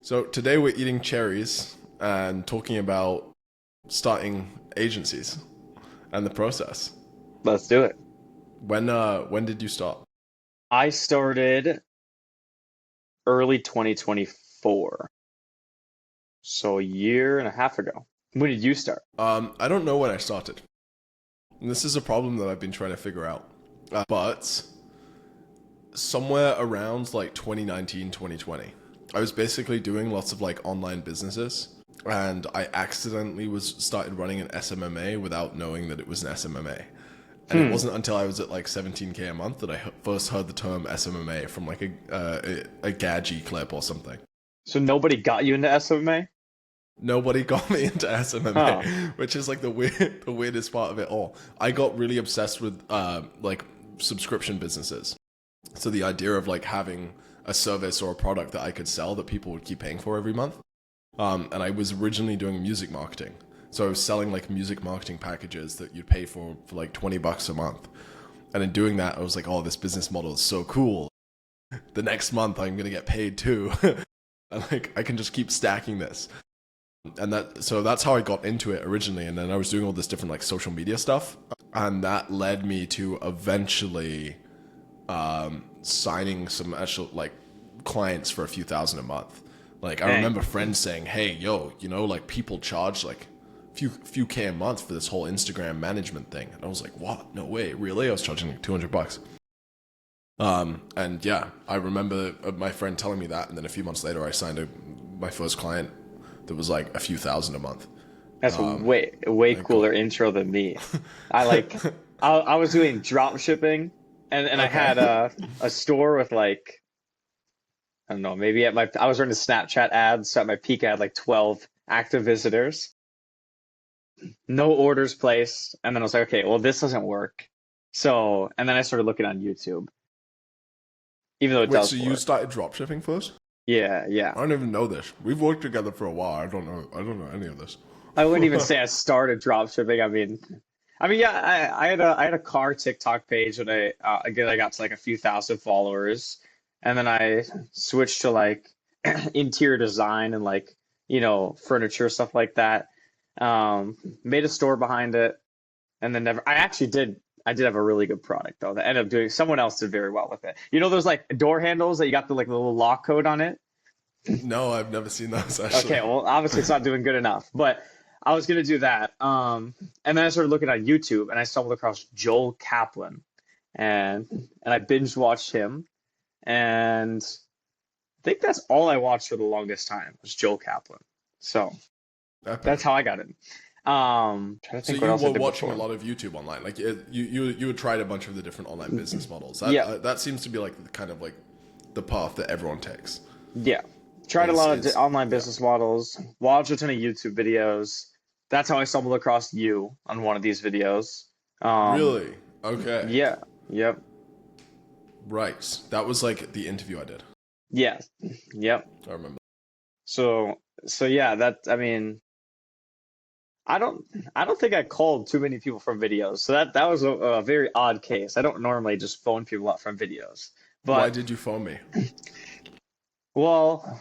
So today we're eating cherries and talking about starting agencies and the process. Let's do it. When did you start? I started early 2024, so a year and a half ago. When did you start? I don't know when I started. And this is a problem that I've been trying to figure out. But somewhere around like 2019, 2020, I was basically doing lots of like online businesses, and I accidentally was started running an SMMA without knowing that it was an SMMA. And it wasn't until I was at like 17K a month that I first heard the term SMMA from like a Gadgie clip or something. So nobody got you into SMA? Nobody got me into Oh, SMMA, which is like the weirdest part of it all. I got really obsessed with like subscription businesses. So the idea of like having a service or a product that I could sell that people would keep paying for every month. And I was originally doing music marketing. So I was selling like music marketing packages that you'd pay for like $20 a month. And in doing that, I was like, oh, this business model is so cool. The next month I'm going to get paid too. And like, I can just keep stacking this. And so that's how I got into it originally. And then I was doing all this different like social media stuff. And that led me to eventually signing some actual like clients for a few thousand a month. Like I dang. remember friends saying, "Hey, yo, like people charge like few K a month for this whole Instagram management thing," and I was like, "What? No way, really?" I was charging like $200. And yeah, I remember my friend telling me that, and then a few months later, I signed my first client that was like a few thousand a month. That's way Like, cooler intro than me. I like I was doing drop shipping and I okay, had a store with like I don't know, maybe I was running Snapchat ads, so at my peak I had like 12 active visitors, no orders placed, and then I was like, okay, well this doesn't work. So, and then I started looking on YouTube, even though it wait, does so you work. started dropshipping first? Yeah, yeah. I don't even know this. We've worked together for a while. I don't know any of this. I wouldn't even say I started drop shipping. I mean, yeah, I had a car TikTok page and again I got to like a few thousand followers, and then I switched to like interior design and like furniture stuff like that. Made a store behind it, and then never. I did have a really good product though that ended up doing. Someone else did very well with it. You know those like door handles that you got the like the little lock code on it. No, I've never seen those Okay, actually. well, obviously it's not doing good enough, but I was gonna do that. And then I started looking on YouTube, and I stumbled across Joel Kaplan, and I binge watched him, and I think that's all I watched for the longest time was Joel Kaplan. So that's Epic. how I got in. Trying to So think what you else I were did watching a before. lot of YouTube online, like you had tried a bunch of the different online business models. Yeah, That seems to be like the kind of like the path that everyone takes. yeah. Tried a Is lot of is online yeah. business models, watched a ton of YouTube videos. That's how I stumbled across you on one of these videos. Um, Really? Okay. yeah, yep. Right. That was like the interview I did. Yeah. Yep. I remember. So yeah, that I mean, I don't I don't think I called too many people from videos. So that was a very odd case. I don't normally just phone people up from videos. Why But did you phone me? well,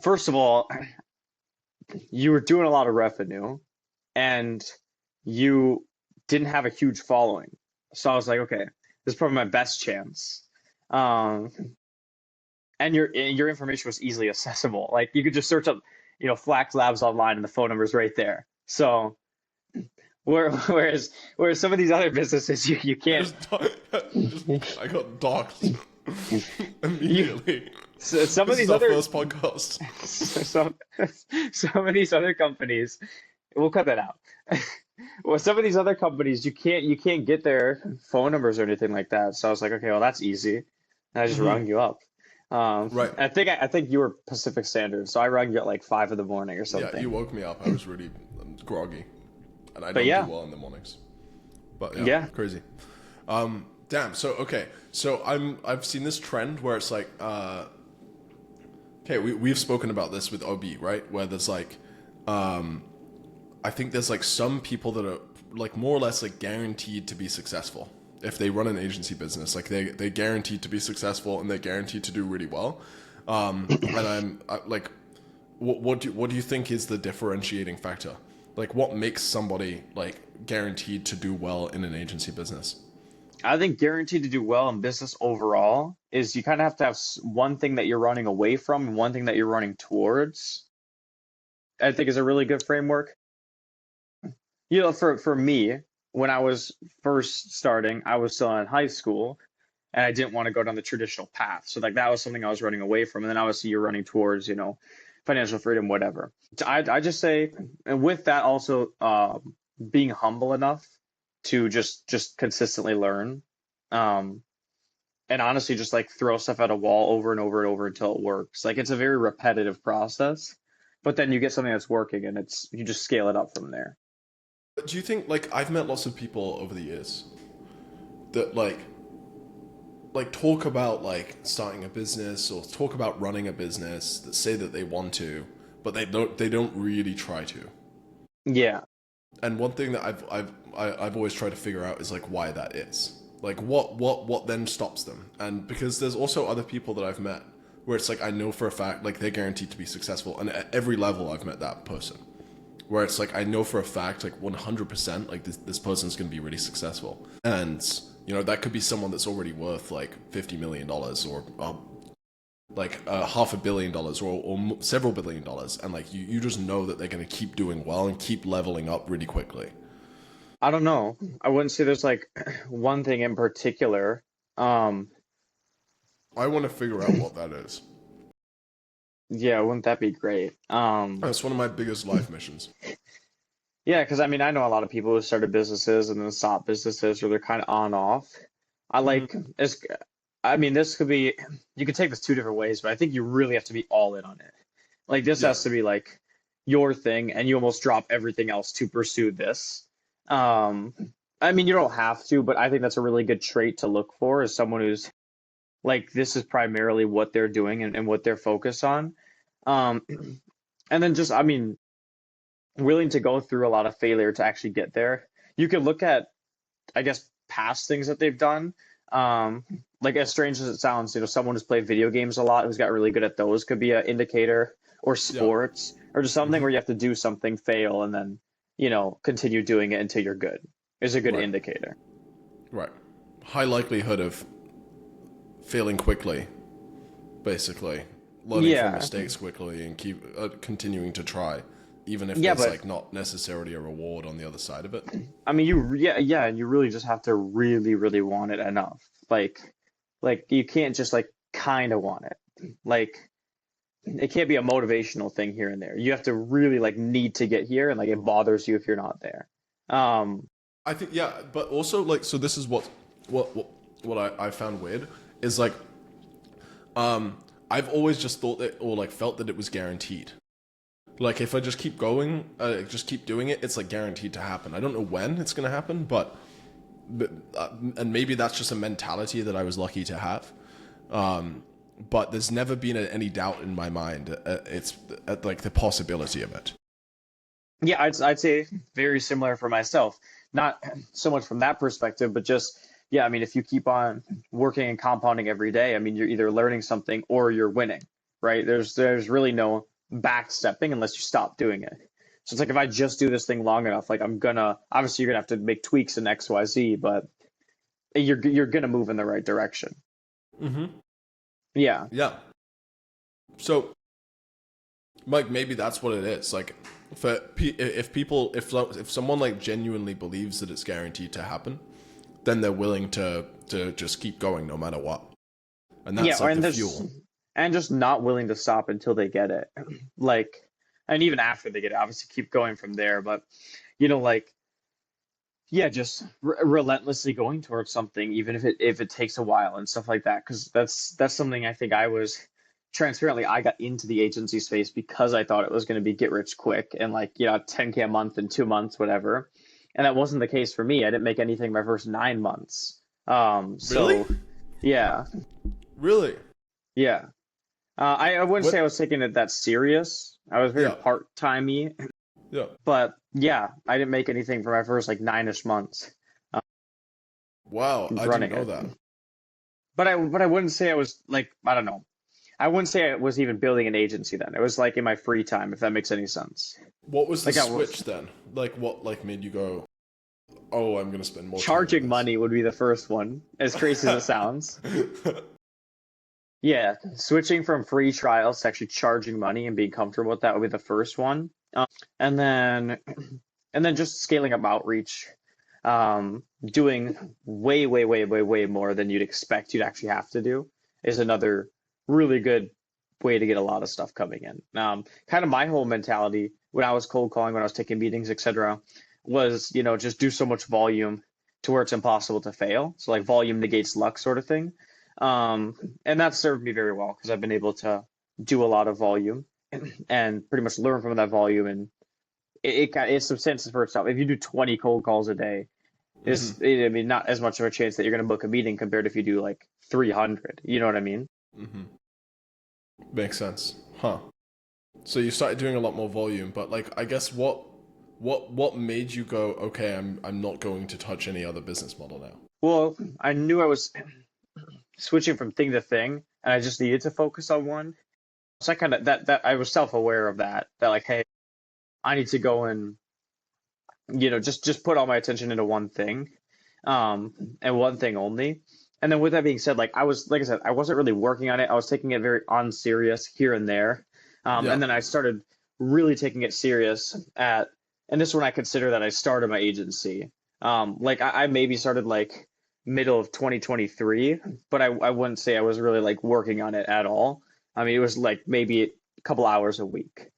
first of all, you were doing a lot of revenue and you didn't have a huge following. So I was like, okay, this is probably my best chance. Um, and your information was easily accessible. Like you could just search up, Flax Labs online, and the phone number's right there. So whereas some of these other businesses, you I can't. just I got doxxed You immediately. some of This is these our other first podcast. some some of these other companies, we'll cut that out. Well, some of these other companies, you can't get their phone numbers or anything like that. So I was like, okay, well that's easy. And I just rung you up. Right. I think you were Pacific Standard, so I rang you at like 5 in the morning or Yeah, you something. woke me up. I was really groggy, and I But don't do yeah, well in the mornings. But yeah, yeah, crazy. Damn. So okay. So I've seen this trend where it's like, okay, we've spoken about this with OB, right? Where there's like, I think there's like some people that are like more or less like guaranteed to be successful if they run an agency business. Like they're guaranteed to be successful and they're guaranteed to do really well. And like, what do you think is the differentiating factor? Like, what makes somebody like guaranteed to do well in an agency business? I think guaranteed to do well in business overall is you kind of have to have one thing that you're running away from and one thing that you're running towards. I think is a really good framework. For me, when I was first starting, I was still in high school and I didn't want to go down the traditional path. So like that was something I was running away from. And then obviously you're running towards, financial freedom, whatever. I just say, and with that also being humble enough to just consistently learn. Um, and honestly just like throw stuff at a wall over and over and over until it works. Like it's a very repetitive process, but then you get something that's working and you just scale it up from there. But do you think like I've met lots of people over the years that like talk about like starting a business or talk about running a business that say that they want to, but they don't really try to. Yeah. And one thing that I've always tried to figure out is like why that is. Like what then stops them? And because there's also other people that I've met where it's like I know for a fact like they're guaranteed to be successful, and at every level I've met that person where it's like I know for a fact like 100% like this person's going to be really successful, and that could be someone that's already worth like $50 million or like $500 million or several $1 billion, and like you just know that they're going to keep doing well and keep leveling up really quickly. I don't know. I wouldn't say there's like one thing in particular. Um, I want to figure out what that is. yeah, wouldn't that be great? That's one of my biggest life missions. Yeah, because I mean, I know a lot of people who started businesses and then stopped businesses, or they're kind of on off. I like Hmm. it's. I mean, this could be. You could take this two different ways, but I think you really have to be all in on it. Like this Yeah. has to be like your thing, and you almost drop everything else to pursue this. Um, I mean, you don't have to, but I think that's a really good trait to look for is someone who's like this is primarily what they're doing and what they're focused on. Um, and then just, I mean, willing to go through a lot of failure to actually get there. You could look at, I guess, past things that they've done. Um, like as strange as it sounds, someone who's played video games a lot, who's got really good at those, could be an indicator, or Yeah. sports, or just something Hmm. where you have to do something, fail, and then, continue doing it until you're good, is a good Right. indicator. Right. High likelihood of failing quickly, basically, learning from Yeah. mistakes quickly, and keep continuing to try, even if Yeah, there's but like not necessarily a reward on the other side of it. I mean, yeah, and you really just have to really, really want it enough. Like you can't just like kind of want it. Like it can't be a motivational thing here and there. You have to really like need to get here, and like it bothers you if you're not there. Um, I think yeah, but also like so this is what what, what I found weird is like I've always just thought that or like felt that it was guaranteed. Like if I just keep going, just keep doing it, it's like guaranteed to happen. I don't know when it's gonna happen, but and maybe that's just a mentality that I was lucky to have. But there's never been any doubt in my mind. It's like the possibility of it. yeah, I'd say very similar for myself. Not so much from that perspective, but just yeah. I mean, if you keep on working and compounding every day, I mean, you're either learning something or you're winning, right? There's really no backstepping unless you stop doing it. So it's like if I just do this thing long enough, like I'm gonna obviously you're gonna have to make tweaks in X, Y, Z, but you're gonna move in the right direction. Mm-hmm. Yeah. Yeah. So, Mike, maybe that's what it is. Like, if people, if someone like genuinely believes that it's guaranteed to happen, then they're willing to just keep going no matter what, and Yeah, that's like and the there's fuel. and just not willing to stop until they get it. Like, and even after they get it, obviously keep going from there. But like, yeah, just relentlessly going towards something, even if it takes a while and stuff like that. Because that's something I think I was transparently I got into the agency space because I thought it was going to be get rich quick and like 10K a month in 2 months, whatever. And that wasn't the case for me. I didn't make anything my first 9 months. Really, So yeah, really, yeah. I wouldn't say what? I was taking it that serious. I was very Yeah, part-timey, yeah. but yeah, I didn't make anything for my first like 9ish months Wow, I didn't running know it. that. But I wouldn't say I was like I don't know. I wouldn't say I was even building an agency then. It was like in my free time, if that makes any sense. What was the Like I switch was then? Like what like made you go, "Oh, I'm going to spend more time on charging this." money would be the first one, as crazy as it sounds. Yeah, switching from free trials to actually charging money and being comfortable with that would be the first one. And then and then just scaling up outreach, doing way more than you'd expect you'd actually have to do is another really good way to get a lot of stuff coming in. Kind of my whole mentality when I was cold calling, when I was taking meetings, etc., was, just do so much volume to where it's impossible to fail. So like volume negates luck sort of thing. And that served me very well because I've been able to do a lot of volume and pretty much learn from that volume, and it substantiates for itself. If you do 20 cold calls a day, I mean, not as much of a chance that you're going to book a meeting compared to if you do like 300. You know what I mean? Mm-hmm. Makes sense. Huh. So you started doing a lot more volume, but like I guess what made you go, okay, I'm not going to touch any other business model now? Well, I knew I was switching from thing to thing, and I just needed to focus on one. So I kind of that I was self-aware of that like, hey, I need to go and just put all my attention into one thing, and one thing only. And then with that being said, like like I said, I wasn't really working on it. I was taking it very unserious here and there, Yeah. and then I started really taking it serious and this one I consider that I started my agency. Like I maybe started like middle of 2023, but I wouldn't say I was really like working on it at all. I mean, it was like maybe a couple hours a week.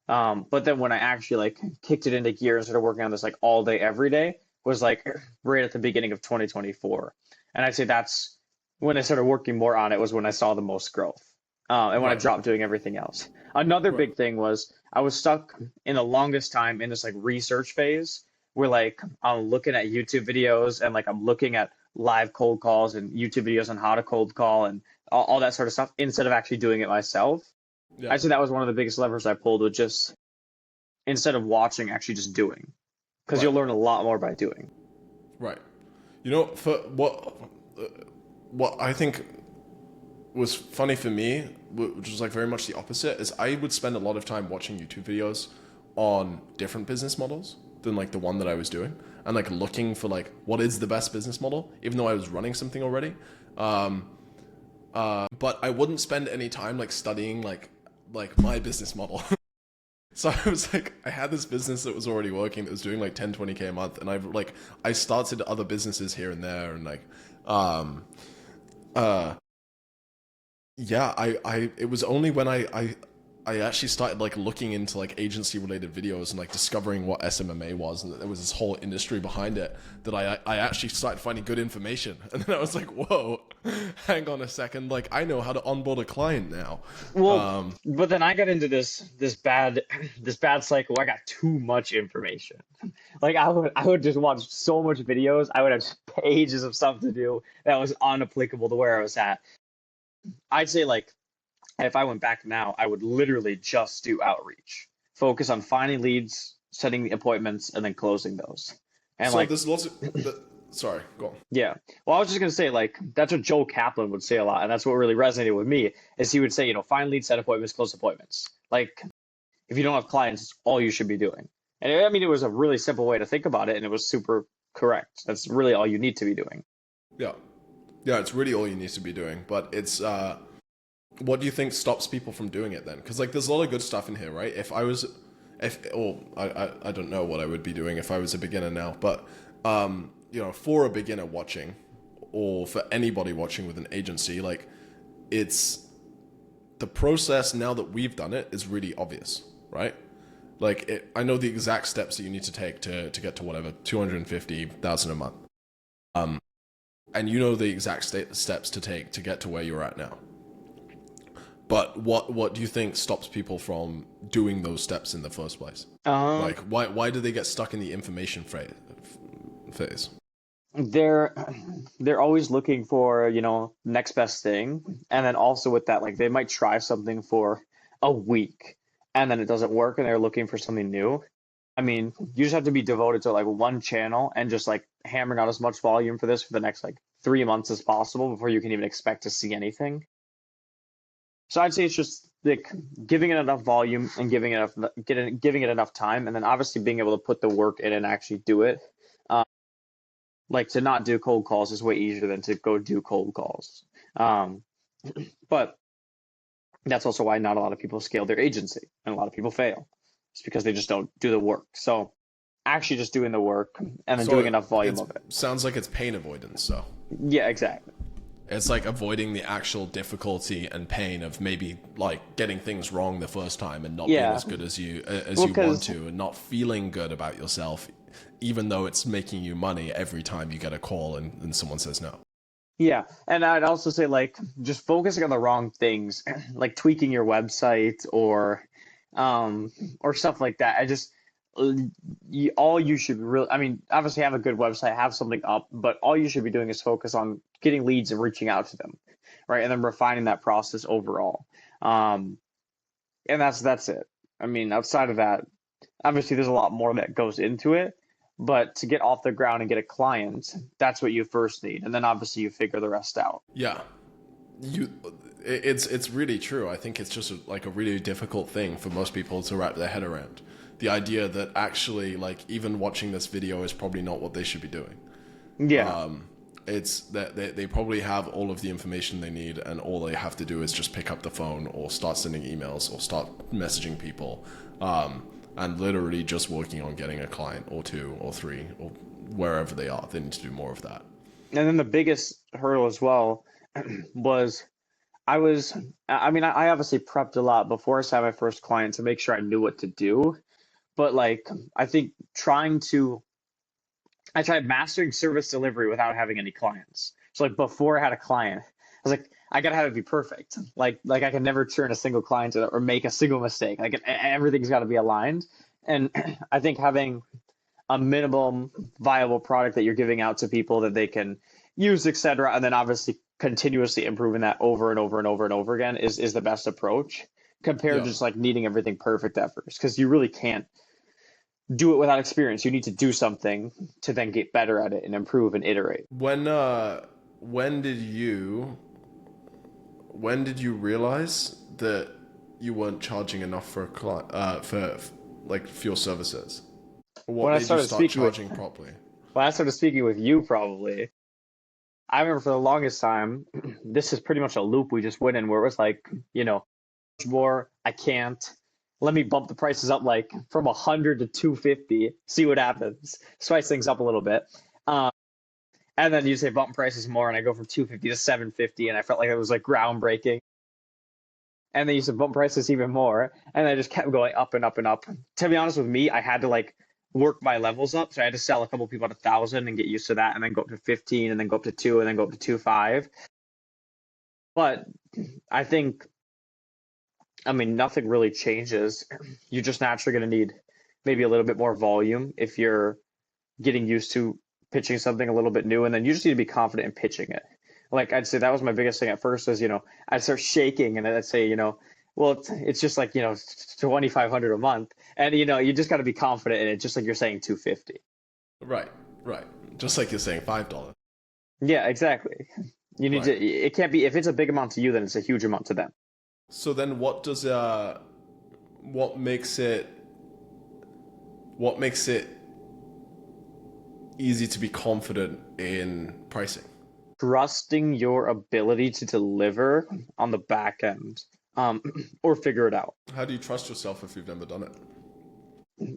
But then when I actually like kicked it into gear and started working on this like all day, every day was like right at the beginning of 2024. And I'd say that's when I started working more on it was when I saw the most growth. And when I Right. dropped doing everything else. Another Right. big thing was I was stuck in the longest time in this like research phase where like I'm looking at YouTube videos and like I'm looking at live cold calls and YouTube videos on how to cold call and all that sort of stuff instead of actually doing it myself. Yeah. I'd say that was one of the biggest levers I pulled, with just instead of watching, actually just doing, because Right. you'll learn a lot more by doing. Right. You know, for what I think was funny for me, which was like very much the opposite, is I would spend a lot of time watching YouTube videos on different business models than like the one that I was doing, and like looking for like what is the best business model, even though I was running something already. But I wouldn't spend any time like studying like my business model. So I was like, I had this business that was already working that was doing like 10, 20K a month. And I started other businesses here and there. And like, uh, yeah, it was only when I actually started like looking into like agency related videos and like discovering what SMMA was and that there was this whole industry behind it that I actually started finding good information. And then I was like, whoa, hang on a second. Like I know how to onboard a client now. Well, but then I got into this bad cycle. I got too much information. Like I would just watch so much videos. I would have pages of stuff to do that was unapplicable to where I was at. I'd say like if I went back now, I would literally just do outreach, focus on finding leads, setting the appointments, and then closing those. And So like, there's lots of, sorry, go on. yeah. Well, I was just gonna say like that's what Joe Kaplan would say a lot, and that's what really resonated with me. Is he would say, find leads, set appointments, close appointments. Like if you don't have clients, it's all you should be doing. And I mean, it was a really simple way to think about it, and it was super correct. That's really all you need to be doing. Yeah. Yeah, it's really all you need to be doing. But it's, what do you think stops people from doing it then? Because like there's a lot of good stuff in here, right? I don't know what I would be doing if I was a beginner now, but for a beginner watching, or for anybody watching with an agency, like it's the process now that we've done it is really obvious, right? Like I know the exact steps that you need to take to get to whatever 250,000 a month, and you know the exact steps to take to get to where you're at now. But what do you think stops people from doing those steps in the first place? Like why do they get stuck in the information phase? They're always looking for, next best thing. And then also with that, like they might try something for a week and then it doesn't work and they're looking for something new. I mean, you just have to be devoted to like one channel and just like hammering out as much volume for this for the next like 3 months as possible before you can even expect to see anything. So I'd say it's just like giving it enough volume and giving it enough time, and then obviously being able to put the work in and actually do it. Like to not do cold calls is way easier than to go do cold calls. Um, but that's also why not a lot of people scale their agency and a lot of people fail. It's because they just don't do the work. So actually just doing the work and then doing enough volume of it. Sounds like it's pain avoidance, so. Yeah, exactly. It's like avoiding the actual difficulty and pain of maybe like getting things wrong the first time and not being as good as you want to, and not feeling good about yourself, even though it's making you money every time you get a call and someone says no. Yeah, and I'd also say like just focusing on the wrong things, like tweaking your website or stuff like that. All you should really, I mean, obviously have a good website, have something up, but all you should be doing is focus on getting leads and reaching out to them, right? And then refining that process overall. And that's it. I mean, outside of that, obviously there's a lot more that goes into it, but to get off the ground and get a client, that's what you first need. And then obviously you figure the rest out. Yeah. It's really true. I think it's just like a really difficult thing for most people to wrap their head around. The idea that actually like even watching this video is probably not what they should be doing. Yeah. It's that they probably have all of the information they need, and all they have to do is just pick up the phone or start sending emails or start messaging people, and literally just working on getting a client or two or three or wherever they are. They need to do more of that. And then the biggest hurdle as well was I obviously prepped a lot before I saw my first client to make sure I knew what to do. But like, I think I tried mastering service delivery without having any clients. So like before I had a client, I was like, I gotta have it be perfect. Like I can never turn a single client or make a single mistake. Like everything's got to be aligned. And I think having a minimum viable product that you're giving out to people that they can use, etc., and then obviously continuously improving that over and over and over and over again is the best approach compared to just like needing everything perfect at first, because you really can't do it without experience. You need to do something to then get better at it and improve and iterate. When did you realize that you weren't charging enough for a client, for your services? Or what When I made you started start speaking charging properly? when I started speaking with you, probably. I remember for the longest time, this is pretty much a loop we just went in where it was like, more, I can't. Let me bump the prices up like from 100 to 250, see what happens. Spice things up a little bit. And then you say bump prices more, and I go from 250 to 750, and I felt like it was like groundbreaking. And then you said bump prices even more, and I just kept going up and up and up. To be honest with me, I had to like work my levels up. So I had to sell a couple people at 1,000 and get used to that, and then go up to 15, and then go up to 2, and then go up to 2.5. But I think, I mean, nothing really changes. You're just naturally going to need maybe a little bit more volume if you're getting used to pitching something a little bit new, and then you just need to be confident in pitching it. Like I'd say that was my biggest thing at first is, I'd start shaking and I'd say, well, it's just like, 2,500 a month. And, you just got to be confident in it, just like you're saying 250. Right. Just like you're saying $5. Yeah, exactly. You need to, it can't be, if it's a big amount to you, then it's a huge amount to them. So then what makes it easy to be confident in pricing? Trusting your ability to deliver on the back end, or figure it out. How do you trust yourself if you've never done it?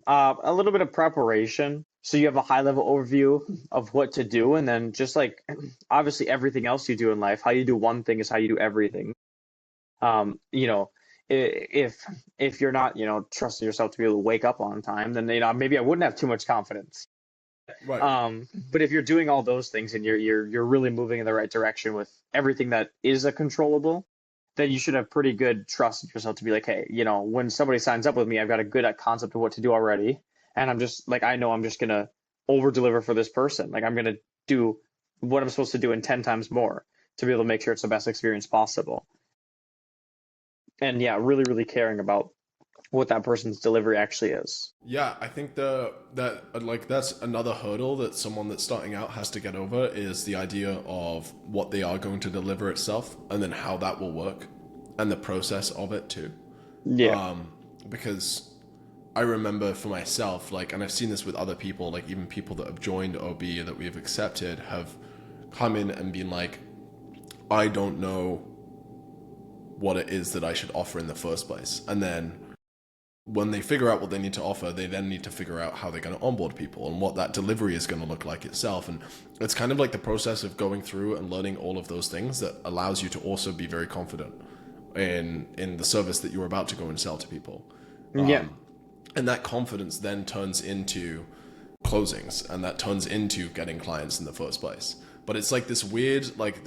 A little bit of preparation. So you have a high level overview of what to do. And then just like, obviously everything else you do in life, how you do one thing is how you do everything. If you're not, trusting yourself to be able to wake up on time, then, maybe I wouldn't have too much confidence. Right. But if you're doing all those things and you're really moving in the right direction with everything that is a controllable, then you should have pretty good trust in yourself to be like, hey, when somebody signs up with me, I've got a good concept of what to do already. And I'm just like, I know I'm just going to over deliver for this person. Like I'm going to do what I'm supposed to do in 10 times more to be able to make sure it's the best experience possible. And yeah, really, really caring about what that person's delivery actually is. Yeah, I think that's another hurdle that someone that's starting out has to get over, is the idea of what they are going to deliver itself and then how that will work. and the process of it too. Yeah. Because I remember for myself, like, and I've seen this with other people, like even people that have joined OB that we have accepted have come in and been like, I don't know what it is that I should offer in the first place. And then when they figure out what they need to offer, they then need to figure out how they're going to onboard people and what that delivery is going to look like itself. And it's kind of like the process of going through and learning all of those things that allows you to also be very confident in the service that you're about to go and sell to people. Yeah. And that confidence then turns into closings, and that turns into getting clients in the first place. But it's like this weird, like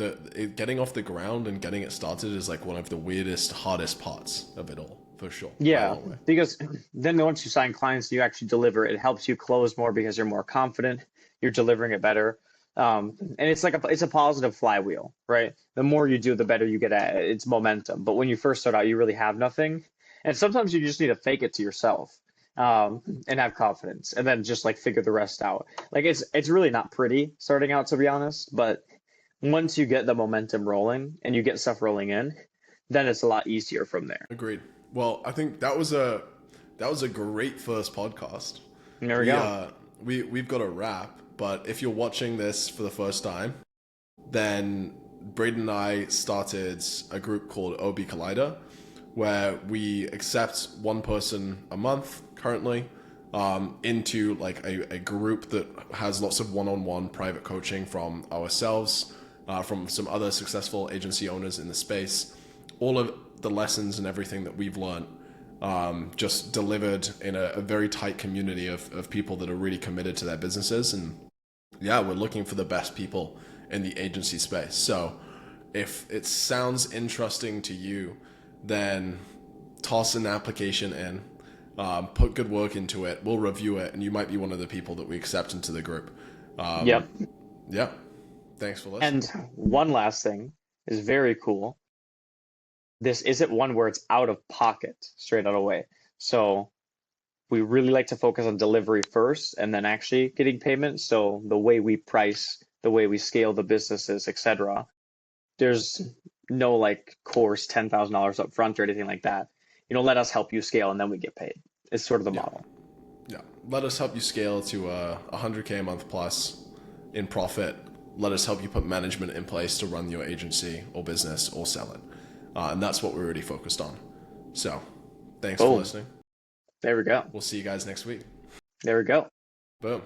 getting off the ground and getting it started is like one of the weirdest, hardest parts of it all, for sure. Yeah, because then once you sign clients, you actually deliver. It helps you close more because you're more confident. You're delivering it better, and it's like it's a positive flywheel, right? The more you do, the better you get at it. It's momentum. But when you first start out, you really have nothing, and sometimes you just need to fake it to yourself, and have confidence, and then just like figure the rest out. Like it's really not pretty starting out, to be honest. But once you get the momentum rolling and you get stuff rolling in, then it's a lot easier from there. Agreed. Well, I think that was a great first podcast. There we go. We've got a wrap, but if you're watching this for the first time, then Brayden and I started a group called OB Collider, where we accept one person a month currently into like a group that has lots of one-on-one private coaching from ourselves, from some other successful agency owners in the space. All of the lessons and everything that we've learned, just delivered in a very tight community of people that are really committed to their businesses. And yeah, we're looking for the best people in the agency space. So if it sounds interesting to you, then toss an application in, put good work into it. We'll review it, and you might be one of the people that we accept into the group. Yep. Yeah. Thanks for listening. And one last thing is very cool. This isn't one where it's out of pocket, straight out of way. So we really like to focus on delivery first and then actually getting payment. So the way we price, the way we scale the businesses, etc. There's no like course $10,000 up front or anything like that. Let us help you scale and then we get paid. It's sort of the model. Yeah. Let us help you scale to 100K a month plus in profit. Let us help you put management in place to run your agency or business or sell it. And that's what we're really focused on. So thanks for listening. There we go. We'll see you guys next week. There we go. Boom.